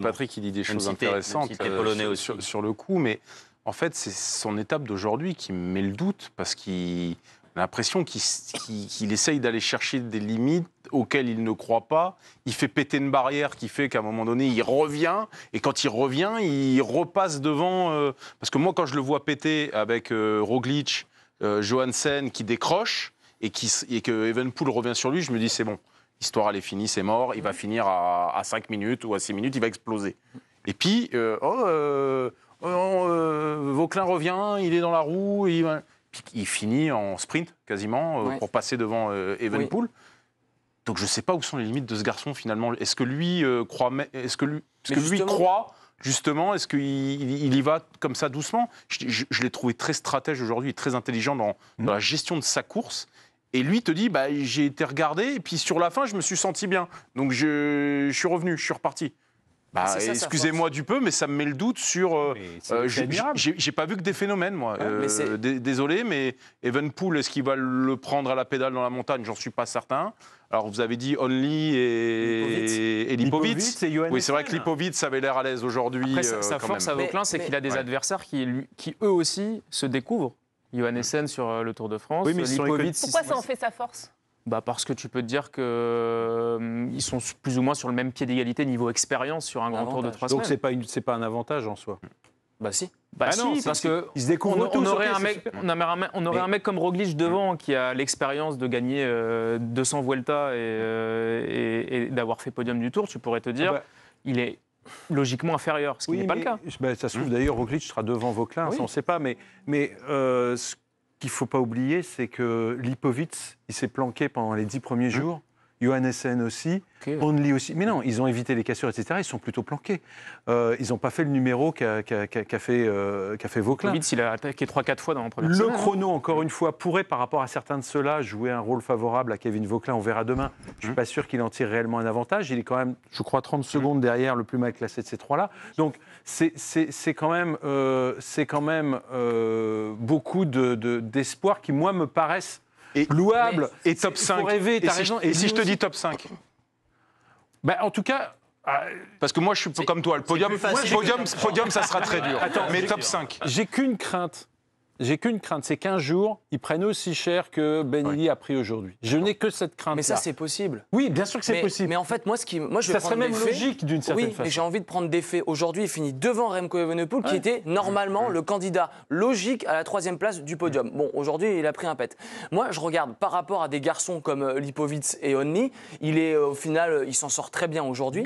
Patrick, il dit des choses cité, intéressantes polonais aussi. sur le coup, mais en fait, c'est son étape d'aujourd'hui qui me met le doute, parce qu'il a l'impression qu'il essaye d'aller chercher des limites auxquelles il ne croit pas. Il fait péter une barrière qui fait qu'à un moment donné, il revient, et quand il revient, il repasse devant... parce que moi, quand je le vois péter avec Roglic, Johansen qui décroche, et que Evenepoel revient sur lui, je me dis, c'est bon. L'histoire, elle est finie, c'est mort. Il va finir à 5 minutes ou à 6 minutes, il va exploser. Et puis, Vauclin revient, il est dans la roue, il finit en sprint quasiment pour passer devant Evenepoel. Oui. Donc je ne sais pas où sont les limites de ce garçon finalement. Est-ce que lui croit, croit justement, est-ce qu'il y va comme ça doucement? Je l'ai trouvé très stratège aujourd'hui, très intelligent dans la gestion de sa course. Et lui te dit, j'ai été regardé, et puis sur la fin, je me suis senti bien. Donc je suis revenu, je suis reparti. Excusez-moi du peu, mais ça me met le doute sur... j'ai pas vu que des phénomènes, moi. Désolé, mais Evenepoel, est-ce qu'il va le prendre à la pédale dans la montagne? J'en suis pas certain. Alors, vous avez dit Only et Lipovitz. Oui, c'est vrai que Lipovitz avait l'air à l'aise aujourd'hui. Sa force à Vauclin, c'est qu'il a des adversaires qui, eux aussi, se découvrent. Johannessen sur le Tour de France. Oui, mais Lipovitz, pourquoi ça en fait sa force? Parce que tu peux te dire qu'ils sont plus ou moins sur le même pied d'égalité niveau expérience sur un grand Tour de 3 semaines. Donc c'est pas un avantage en soi. Si. Si, parce que ils se découvrent on aurait un mec comme Roglic devant qui a l'expérience de gagner 200 Vuelta et d'avoir fait podium du Tour. Tu pourrais te dire, il est logiquement inférieur, ce qui n'est pas le cas. Ça se trouve d'ailleurs, Roglic sera devant Vauclin, ça on ne sait pas, mais ce qu'il ne faut pas oublier, c'est que Lipovitz, il s'est planqué pendant les 10 premiers jours, Johannessen aussi, Only aussi. Mais non, ils ont évité les cassures, etc. Ils sont plutôt planqués. Ils n'ont pas fait le numéro qu'a fait Vauclin. Lipovitz, il a attaqué 3-4 fois dans la première semaine. Le chrono, encore une fois, pourrait, par rapport à certains de ceux-là, jouer un rôle favorable à Kevin Vauclin. On verra demain. Je ne suis pas sûr qu'il en tire réellement un avantage. Il est quand même, je crois, 30 secondes derrière le plus mal classé de ces trois-là. Donc, c'est quand même beaucoup d'espoir qui, moi, me paraissent louables. Et top 5. Rêver, et si je te dis top 5? En tout cas... Parce que moi, je suis comme toi. Le podium, ça sera très dur. Mais top 5. J'ai qu'une crainte, c'est qu'un jour, ils prennent aussi cher que Ben Ili a pris aujourd'hui. Je n'ai que cette crainte-là. Mais ça, c'est possible. Oui, bien sûr que c'est possible. Mais en fait, moi, je vais ça serait même logique d'une certaine façon. Oui, mais j'ai envie de prendre des faits. Aujourd'hui, il finit devant Remco Evenepoel, qui était normalement le candidat logique à la 3e place du podium. Bon, aujourd'hui, il a pris un pet. Moi, je regarde par rapport à des garçons comme Lipovitz et Only, au final, il s'en sort très bien aujourd'hui,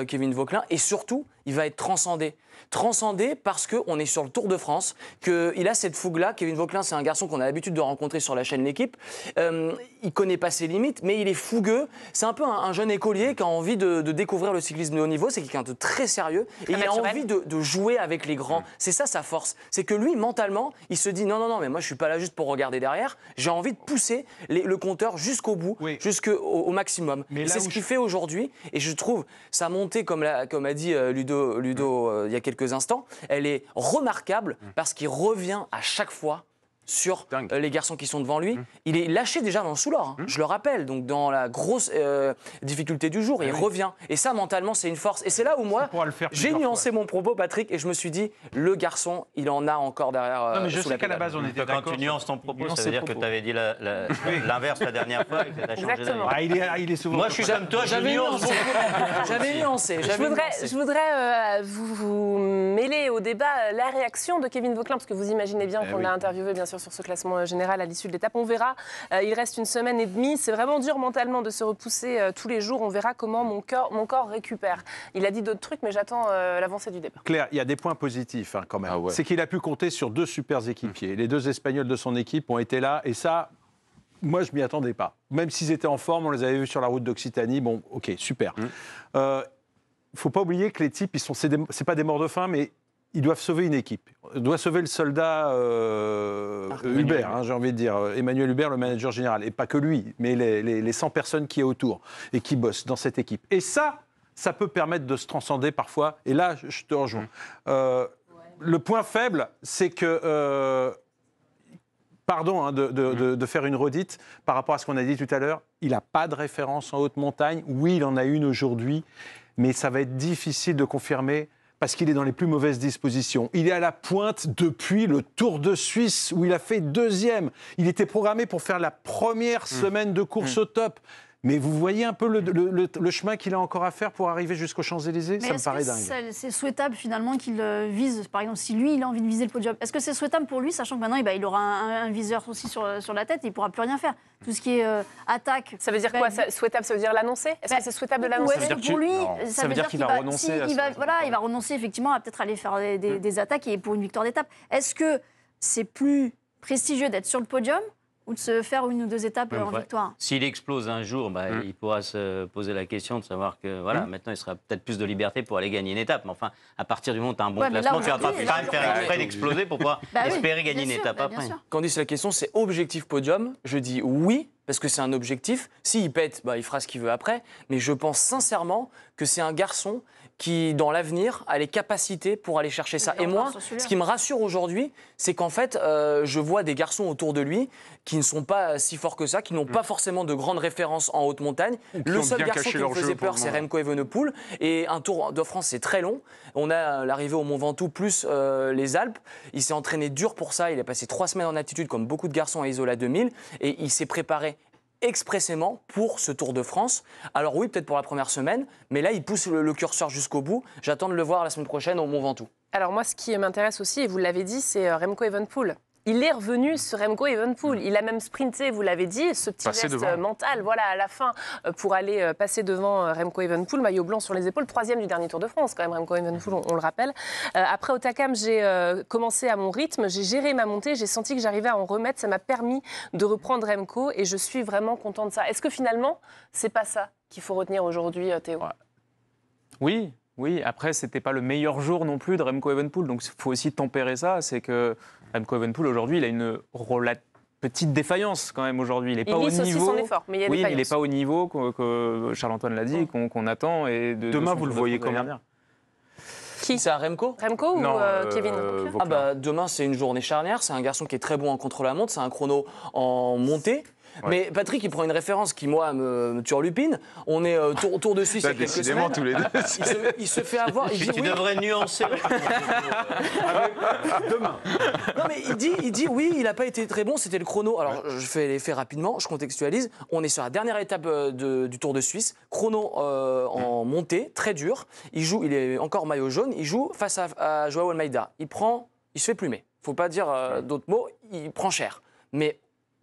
Kevin Vauclin, et surtout, il va être transcendé. Transcendé parce qu'on est sur le Tour de France, qu'il a cette fougue-là. Kevin Vauclin, c'est un garçon qu'on a l'habitude de rencontrer sur la chaîne L'Équipe. Il connaît pas ses limites, mais il est fougueux. C'est un peu un jeune écolier qui a envie de découvrir le cyclisme de haut niveau. C'est quelqu'un de très sérieux. Et il a envie de jouer avec les grands. C'est ça sa force. C'est que lui, mentalement, il se dit non, mais moi je suis pas là juste pour regarder derrière. J'ai envie de pousser le compteur jusqu'au bout, jusqu'au maximum. C'est ce qu'il fait aujourd'hui. Et je trouve sa montée, comme a dit Ludo il y a quelques instants, elle est remarquable parce qu'il revient à chaque fois sur les garçons qui sont devant lui. Il est lâché déjà dans le Soulor, je le rappelle, donc dans la grosse difficulté du jour, il revient. Et ça, mentalement, c'est une force. Et c'est là où moi, j'ai nuancé mon propos, Patrick, et je me suis dit, le garçon, il en a encore derrière. Non, mais je sais qu'à la base, on était d'accord. Quand tu nuances ton propos, ça veut dire que tu avais dit l'inverse la dernière fois et que tu as changé d'avis. Il est souvent... Moi, je suis comme toi, je nuance. J'avais nuancé. Je voudrais vous mêler au débat la réaction de Kevin Vauclin, parce que vous imaginez bien qu'on l'a interviewé, bien sûr, sur ce classement général à l'issue de l'étape. On verra, il reste une semaine et demie. C'est vraiment dur mentalement de se repousser tous les jours. On verra comment mon corps récupère. Il a dit d'autres trucs, mais j'attends l'avancée du débat. Claire, il y a des points positifs quand même. C'est qu'il a pu compter sur 2 super équipiers. Les 2 Espagnols de son équipe ont été là, et ça... Moi, je ne m'y attendais pas. Même s'ils étaient en forme, on les avait vus sur la route d'Occitanie. Bon, ok, super. Il ne faut pas oublier que les types, c'est pas des morts de faim, mais ils doivent sauver une équipe. Ils doivent sauver le soldat Hubert, j'ai envie de dire. Emmanuel Hubert, le manager général. Et pas que lui, mais les 100 personnes qui est autour et qui bossent dans cette équipe. Et ça peut permettre de se transcender parfois. Et là, je te rejoins. Le point faible, c'est que... Pardon de faire une redite par rapport à ce qu'on a dit tout à l'heure. Il n'a pas de référence en haute montagne. Oui, il en a une aujourd'hui. mais ça va être difficile de confirmer parce qu'il est dans les plus mauvaises dispositions. Il est à la pointe depuis le Tour de Suisse où il a fait 2e. Il était programmé pour faire la première semaine de course au top. Mais vous voyez un peu le chemin qu'il a encore à faire pour arriver jusqu'aux Champs-Élysées? Ça me paraît dingue. C'est souhaitable finalement qu'il vise, par exemple, si lui il a envie de viser le podium, est-ce que c'est souhaitable pour lui, sachant que maintenant il aura un viseur aussi sur la tête et il ne pourra plus rien faire? Tout ce qui est attaque. Ça veut dire quoi? Souhaitable, ça veut dire l'annoncer? Est-ce que c'est souhaitable de l'annoncer? Pour lui, ça veut dire qu'il va renoncer. Il va renoncer effectivement à peut-être aller faire des attaques et pour une victoire d'étape. Est-ce que c'est plus prestigieux d'être sur le podium ou de se faire 1 ou 2 étapes en victoire? S'il explose un jour, il pourra se poser la question de savoir que maintenant il sera peut-être plus de liberté pour aller gagner une étape. Mais enfin, à partir du moment où tu as un bon classement, tu vas pas quand même faire exprès d'exploser pour pouvoir espérer gagner une étape après. Quand on dit la question, c'est objectif podium. Je dis oui, parce que c'est un objectif. S'il pète, il fera ce qu'il veut après. Mais je pense sincèrement que c'est un garçon qui, dans l'avenir, a les capacités pour aller chercher ça. Et moi, ce qui me rassure aujourd'hui, c'est qu'en fait, je vois des garçons autour de lui qui ne sont pas si forts que ça, qui n'ont pas forcément de grandes références en haute montagne. Le seul garçon qui me faisait peur, c'est Remco Evenepoel. Et un Tour de France, c'est très long. On a l'arrivée au Mont Ventoux plus les Alpes. Il s'est entraîné dur pour ça. Il a passé 3 semaines en altitude, comme beaucoup de garçons à Isola 2000. Et il s'est préparé expressément pour ce Tour de France. Alors oui, peut-être pour la première semaine, mais là, il pousse le curseur jusqu'au bout. J'attends de le voir la semaine prochaine au Mont Ventoux. Alors moi, ce qui m'intéresse aussi, et vous l'avez dit, c'est Remco Evenepoel. Il est revenu sur Remco Evenepoel. Il a même sprinté, vous l'avez dit, ce petit geste mental, à la fin, pour aller passer devant Remco Evenepoel, maillot blanc sur les épaules, 3e du dernier Tour de France, quand même, Remco Evenepoel, on le rappelle. Après Otakam, j'ai commencé à mon rythme, j'ai géré ma montée, j'ai senti que j'arrivais à en remettre, ça m'a permis de reprendre Remco, et je suis vraiment content de ça. Est-ce que finalement, c'est pas ça qu'il faut retenir aujourd'hui, Théo? Oui, après, c'était pas le meilleur jour non plus de Remco Evenepoel, donc il faut aussi tempérer ça. C'est que Remco Evenepoel, aujourd'hui, il a une petite défaillance quand même aujourd'hui. Il n'est pas au niveau. Aussi son effort, mais il n'est pas au niveau que Charles-Antoine l'a dit, qu'on attend. Et demain, vous le voyez comment? Qui? C'est à Remco? Remco ou Kevin? Demain, c'est une journée charnière. C'est un garçon qui est très bon en contre-la-montre. C'est un chrono en montée. Ouais. Mais Patrick, il prend une référence qui, moi, me turlupine. On est Tour de Suisse il y a quelques semaines. Tous les deux. Il se fait avoir. Tu devrais nuancer. Demain. Non, mais il dit oui, il n'a pas été très bon, c'était le chrono. Alors, je fais les faits rapidement, je contextualise. On est sur la dernière étape du Tour de Suisse. Chrono en montée, très dur. Il est encore maillot jaune. Il joue face à Joao Almeida. Il se fait plumer. Il ne faut pas dire d'autres mots. Il prend cher. Mais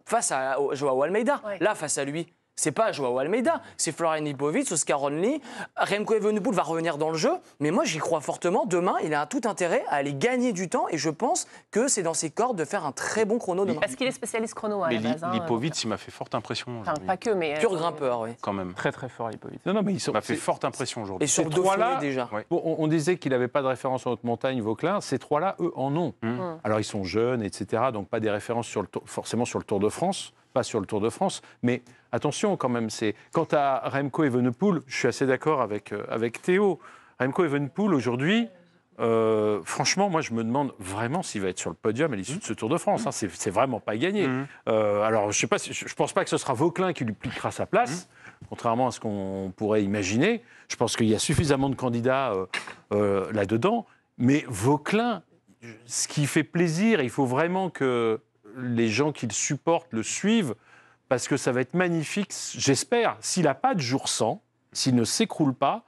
face à Joao Almeida. Là, face à lui, c'est pas Joao Almeida, c'est Florian Lipovic, Oscar Onley. Remco Evenepoel va revenir dans le jeu, mais moi, j'y crois fortement. Demain, il a tout intérêt à aller gagner du temps et je pense que c'est dans ses cordes de faire un très bon chrono demain. Parce qu'il est spécialiste chrono à la base. Lipovic, il m'a fait forte impression. Enfin, pas que, mais... Pur grimpeur, oui. Quand même. Très, très fort, Lipovic. Non, mais il m'a fait forte impression aujourd'hui. Et sur Dauphiné, déjà. On disait qu'il n'avait pas de référence en haute montagne, Vauclin. Ces 3-là, eux, en ont. Alors, ils sont jeunes, etc. Donc, pas des références forcément sur le Tour de France. Pas sur le Tour de France, mais attention quand même, quant à Remco Evenepoel, je suis assez d'accord avec Théo. Remco Evenepoel aujourd'hui, franchement, moi je me demande vraiment s'il va être sur le podium à l'issue de ce Tour de France. C'est vraiment pas gagné. Alors je pense pas que ce sera Vauclin qui lui pliquera sa place, contrairement à ce qu'on pourrait imaginer. Je pense qu'il y a suffisamment de candidats là-dedans, mais Vauclin, ce qui fait plaisir, il faut vraiment que les gens qui le supportent le suivent, parce que ça va être magnifique, j'espère. S'il n'a pas de jour sans, s'il ne s'écroule pas,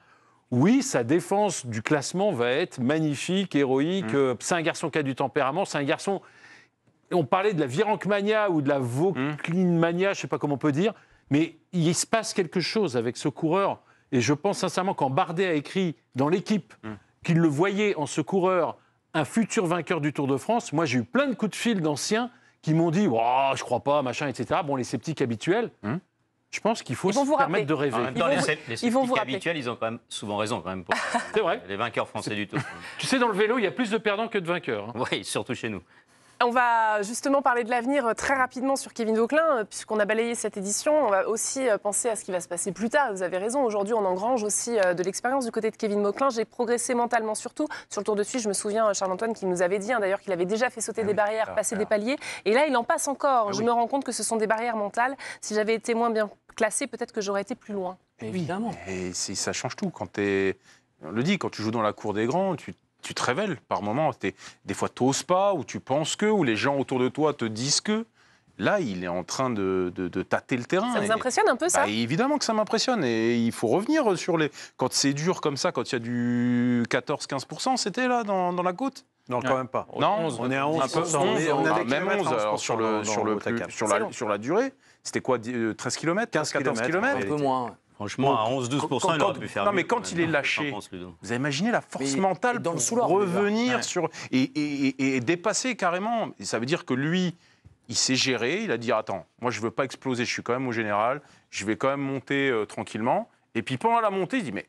oui, sa défense du classement va être magnifique, héroïque. C'est un garçon qui a du tempérament, c'est un garçon... On parlait de la Virenque-mania ou de la Vaucline-mania, je ne sais pas comment on peut dire, mais il se passe quelque chose avec ce coureur. Et je pense sincèrement, quand Bardet a écrit dans l'équipe qu'il le voyait en ce coureur un futur vainqueur du Tour de France, moi j'ai eu plein de coups de fil d'anciens qui m'ont dit oh, « je crois pas, machin, etc. » Bon, les sceptiques habituels, je pense qu'il faut se permettre de rêver. En même temps, les sceptiques habituels, ils ont quand même souvent raison. Quand même, c'est vrai. Les vainqueurs français du Tour. Tu sais, dans le vélo, il y a plus de perdants que de vainqueurs. Oui, surtout chez nous. On va justement parler de l'avenir très rapidement sur Kevin Vauclin, puisqu'on a balayé cette édition. On va aussi penser à ce qui va se passer plus tard. Vous avez raison, aujourd'hui on engrange aussi de l'expérience du côté de Kevin Vauclin. J'ai progressé mentalement surtout. Sur le Tour de Suisse, je me souviens, Charles-Antoine qui nous avait dit d'ailleurs qu'il avait déjà fait sauter des barrières, passer des paliers. Et là, il en passe encore. Je me rends compte que ce sont des barrières mentales. Si j'avais été moins bien classé, peut-être que j'aurais été plus loin. Évidemment. Et ça change tout. On le dit, quand tu joues dans la cour des grands, tu te révèles par moments. Des fois, tu n'oses pas, ou tu penses que, ou les gens autour de toi te disent que. Là, il est en train de tâter le terrain. Ça vous impressionne un peu, ça? Évidemment que ça m'impressionne. Et il faut revenir sur les... Quand c'est dur comme ça, quand il y a du 14-15%, c'était là, dans la côte? Non, quand même pas. Non, on est à 11%. On a même 11 alors sur la durée. C'était quoi, 13 km, 15-14 km? Un peu moins. Franchement, à 11-12%, il aurait pu faire mieux. Non, mais quand il est lâché, vous imaginez la force mentale pour revenir sur... Et dépasser carrément. Et ça veut dire que lui... Il s'est géré, il a dit « Attends, moi je ne veux pas exploser, je suis quand même au général, je vais quand même monter tranquillement. » Et puis pendant la montée, il dit « Mais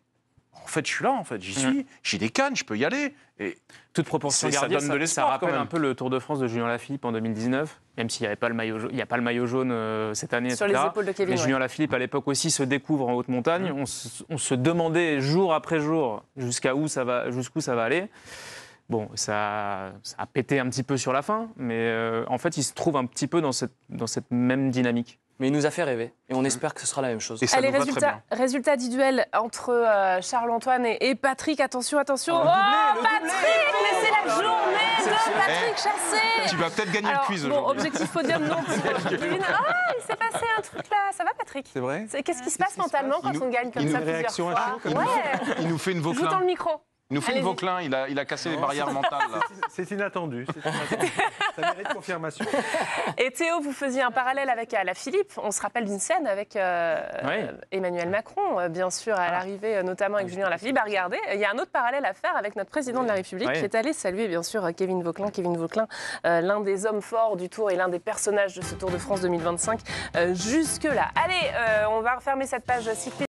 en fait, je suis là, en fait, j'y suis, j'ai des cannes, je peux y aller. » Et toute proportion gardée, ça rappelle un peu le Tour de France de Julien Lafilippe en 2019, même s'il n'y a pas le maillot jaune cette année. Sur les épaules de Kevin. Mais Julien Lafilippe, à l'époque aussi, se découvre en haute montagne. On se demandait jour après jour jusqu'où ça va aller. Bon, ça a pété un petit peu sur la fin, mais en fait, il se trouve un petit peu dans cette même dynamique. Mais il nous a fait rêver, et on espère que ce sera la même chose. Allez, résultat du duel entre Charles-Antoine et Patrick. Attention. Patrick, c'est la journée de Patrick Chassé. Tu vas peut-être gagner le quiz aujourd'hui. Objectif podium, non. Kevin, il s'est passé un truc là. Ça va, Patrick? C'est vrai? Qu'est-ce qui se passe mentalement quand on gagne comme ça plusieurs fois? Il nous fait une Vauclin. Joue dans le micro. Il nous fait une Vauclin, il a cassé les barrières mentales. C'est inattendu. Ça mérite confirmation. Et Théo, vous faisiez un parallèle avec Alaphilippe. On se rappelle d'une scène avec Emmanuel Macron, bien sûr, à l'arrivée, notamment avec Julien Alaphilippe. Regardez, il y a un autre parallèle à faire avec notre président de la République qui est allé saluer, bien sûr, Kevin Vauquelin. Kevin Vauquelin, l'un des hommes forts du Tour et l'un des personnages de ce Tour de France 2025. Jusque-là. Allez, on va refermer cette page cycliste.